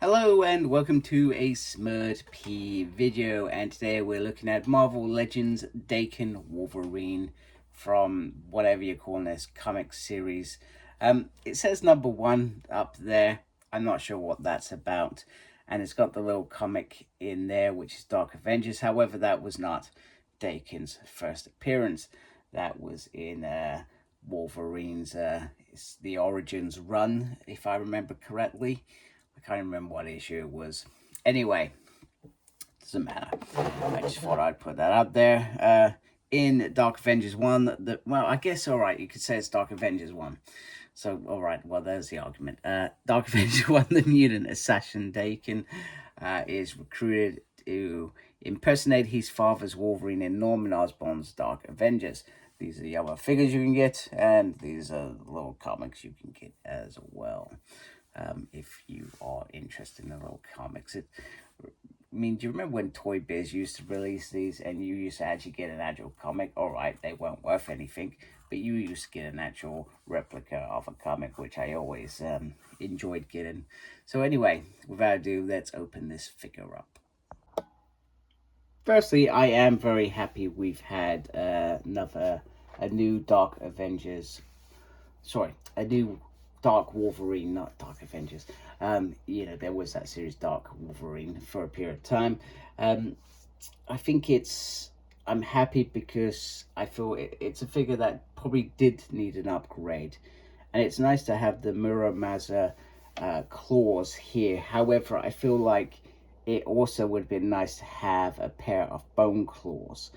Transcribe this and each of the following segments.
Hello and welcome to a smerdp video, and today we're looking at Marvel Legends Daken Wolverine from whatever you're calling this comic series. It says #1 up there. I'm not sure what that's about, and it's got the little comic in there which is Dark Avengers. However, that was not Daken's first appearance. That was in Wolverine's it's the Origins run, if I remember correctly. I can't remember what issue it was. Anyway, doesn't matter. I just thought I'd put that out there. In Dark Avengers 1, well, I guess, all right, you could say it's Dark Avengers 1. So, all right, well, there's the argument. Dark Avengers 1, the mutant assassin Daken is recruited to impersonate his father's Wolverine in Norman Osborn's Dark Avengers. These are the other figures you can get, and these are the little comics you can get as well. If you are interested in the little comics. I mean, do you remember when Toy Biz used to release these and you used to actually get an actual comic? All right, they weren't worth anything, but you used to get an actual replica of a comic, which I always enjoyed getting. So anyway, without ado, let's open this figure up. Firstly, I am very happy we've had a new Dark Avengers. Sorry, a new Dark Wolverine, not Dark Avengers. You know, there was that series Dark Wolverine for a period of time. I think I'm happy because I feel it's a figure that probably did need an upgrade. And it's nice to have the Muramasa claws here. However, I feel like it also would have been nice to have a pair of bone claws,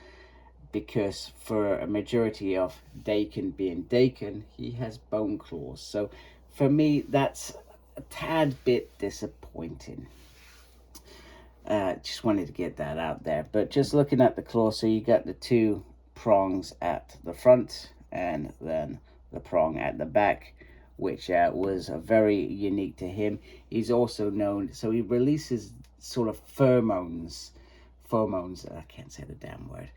because for a majority of Daken being Daken, he has bone claws. So for me, that's a tad bit disappointing. Just wanted to get that out there. But just looking at the claw, so you got the two prongs at the front and then the prong at the back, which was very unique to him. He's also known, so he releases sort of pheromones, I can't say the damn word,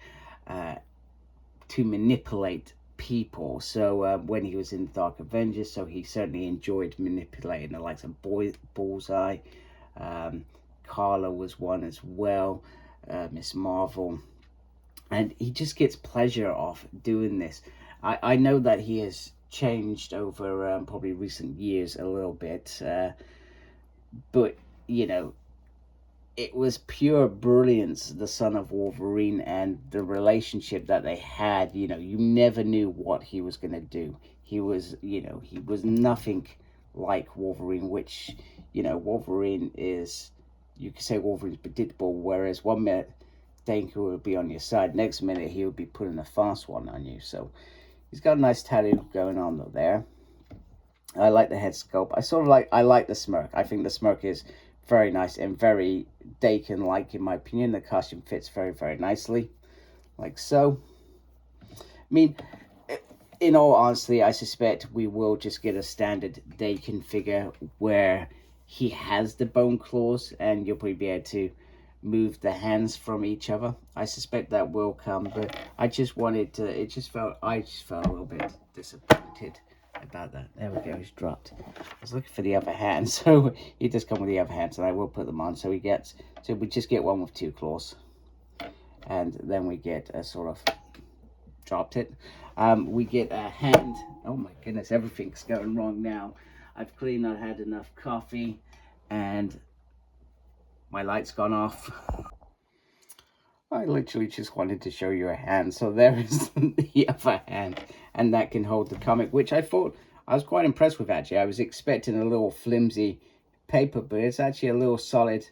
to manipulate people. So when he was in Dark Avengers, so he certainly enjoyed manipulating the likes of Bullseye. Carla was one as well, Miss Marvel, and he just gets pleasure off doing this. I know that he has changed over probably recent years a little bit, but you know, it was pure brilliance, the son of Wolverine, and the relationship that they had. You know, you never knew what he was going to do. He was, you know, he was nothing like Wolverine, which, you know, Wolverine is, you could say Wolverine's predictable, whereas one minute Daken would be on your side, next minute he would be putting a fast one on you. So he's got a nice tattoo going on though there. I like the head sculpt. I like the smirk. I think the smirk is very nice and very Daken-like, in my opinion. The costume fits very, very nicely, like so. I mean, in all honesty, I suspect we will just get a standard Daken figure where he has the bone claws and you'll probably be able to move the hands from each other. I suspect that will come, but I just wanted to, I just felt a little bit disappointed about that. There we go, he's dropped. I was looking for the other hand, so he does come with the other hands, and I will put them on. So we just get one with two claws, and then we get a sort of dropped it. We get a hand. Oh my goodness, everything's going wrong now. I've clearly not had enough coffee, and my light's gone off. I literally just wanted to show you a hand. So there is the other hand, and that can hold the comic, which I thought I was quite impressed with, actually. I was expecting a little flimsy paper, but it's actually a little solid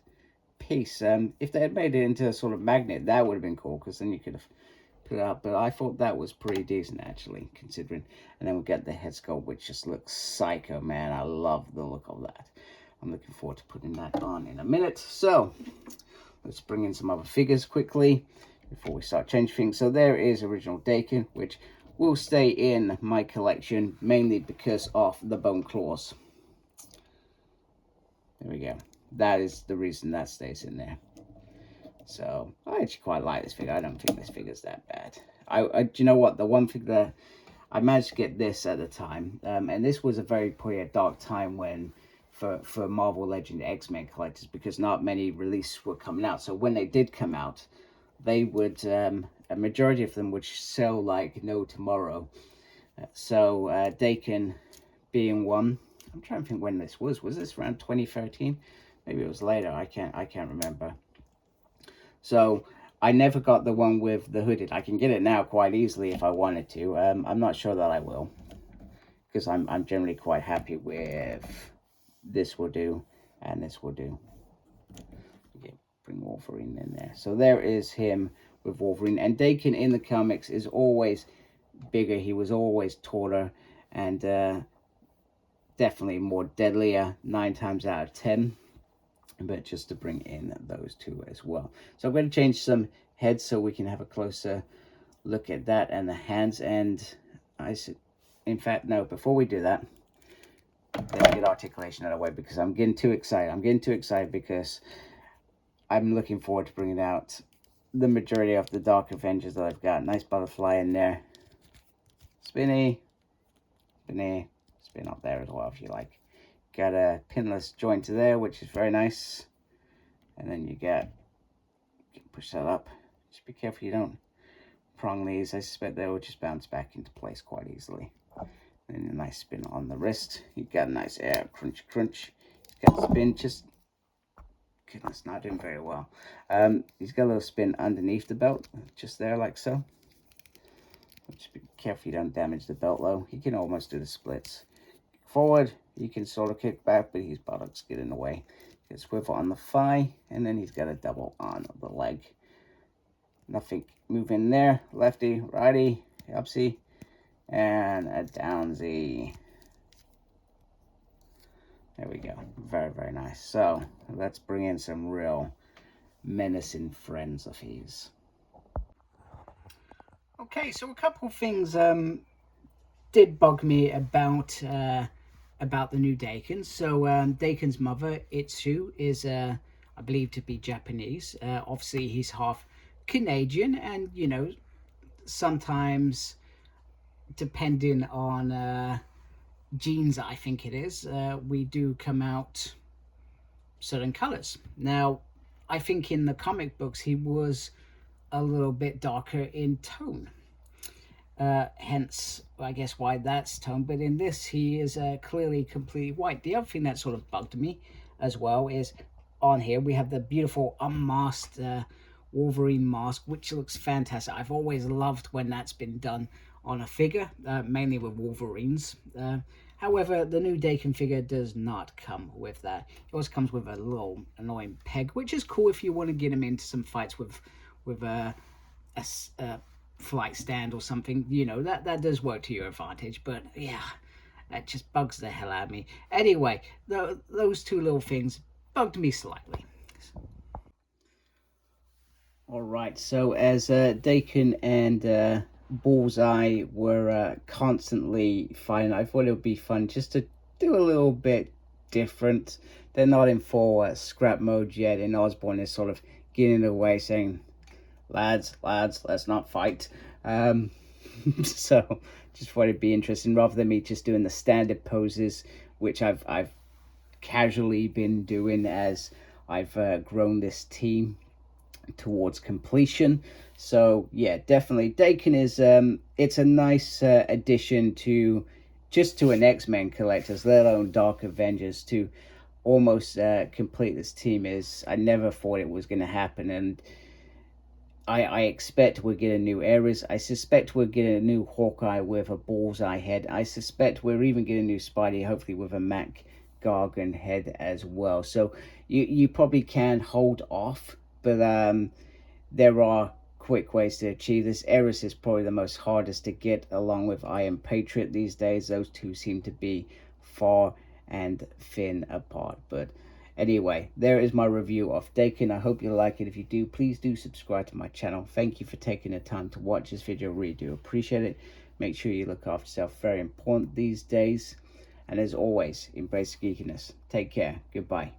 piece. If they had made it into a sort of magnet, that would have been cool, because then you could have put it up. But I thought that was pretty decent, actually, considering. And then we get the head sculpt, which just looks psycho, man. I love the look of that. I'm looking forward to putting that on in a minute. So let's bring in some other figures quickly before we start changing things. So there is original Daken, which will stay in my collection mainly because of the bone claws. There we go. That is the reason that stays in there. So I actually quite like this figure. I don't think this figure's that bad. Do you know what? The one thing that I managed to get this at the time, and this was a very dark time when for Marvel Legend X-Men collectors, because not many releases were coming out. So when they did come out, they would a majority of them would sell like no tomorrow. So Daken being one. I'm trying to think when this was. Was this around 2013? Maybe it was later. I can't remember. So I never got the one with the hooded. I can get it now quite easily if I wanted to. I'm not sure that I will, because I'm generally quite happy with this will do and this will do. Okay, bring Wolverine in there. So there is him with Wolverine. And Daken in the comics is always bigger. He was always taller and definitely more deadlier 9 times out of 10. But just to bring in those two as well. So I'm going to change some heads so we can have a closer look at that and the hands. And in fact, no, before we do that, let's get articulation out of the way, because I'm getting too excited. I'm getting too excited because I'm looking forward to bringing out the majority of the Dark Avengers that I've got. Nice butterfly in there. Spinny. Spinny. Spin up there as well if you like. Got a pinless joint there, which is very nice. And then you get, push that up. Just be careful you don't prong these. I suspect they will just bounce back into place quite easily. And a nice spin on the wrist. You got a nice air crunch crunch. He's got a spin, just, goodness, not doing very well. He's got a little spin underneath the belt, just there like so. Just be careful you don't damage the belt though. He can almost do the splits. Forward, you can sort of kick back, but his buttocks get in the way. Get swivel on the thigh, and then he's got a double on the leg. Nothing moving there. Lefty, righty, upsy, and a downsy. There we go. Very, very nice. So let's bring in some real menacing friends of his. Okay, so a couple of things did bug me about the new Daken. So Daken's mother, Itsu, is I believe to be Japanese. Obviously he's half Canadian, and you know, sometimes depending on genes, I think it is, we do come out certain colors. Now I think in the comic books he was a little bit darker in tone, hence I guess why that's tone. But in this he is clearly completely white. The other thing that sort of bugged me as well is on here we have the beautiful unmasked Wolverine mask, which looks fantastic. I've always loved when that's been done on a figure, mainly with Wolverines. However, the new Daken figure does not come with that. It always comes with a little annoying peg, which is cool if you want to get him into some fights with a flight stand or something. You know, that does work to your advantage. But yeah, that just bugs the hell out of me. Anyway, those two little things bugged me slightly. Alright, so as Daken and Bullseye were constantly fighting, I thought it would be fun just to do a little bit different. They're not in full scrap mode yet, and Osborn is sort of getting in the way, saying, lads, let's not fight. So just thought it'd be interesting, rather than me just doing the standard poses, which I've casually been doing as I've grown this team towards completion. So yeah, definitely Daken is it's a nice addition to an X-Men collectors, let alone Dark Avengers. To almost complete this team is, I never thought it was going to happen, and I expect we'll get a new Ares. I suspect we'll get a new Hawkeye with a Bullseye head. I suspect we'll even get a new Spidey, hopefully with a Mac Gargan head as well. So you probably can hold off, but there are quick ways to achieve this. Ares is probably the most hardest to get, along with Iron Patriot these days. Those two seem to be far and thin apart. But anyway, there is my review of Daken. I hope you like it. If you do, please do subscribe to my channel. Thank you for taking the time to watch this video. I really do appreciate it. Make sure you look after yourself. Very important these days. And as always, embrace geekiness. Take care. Goodbye.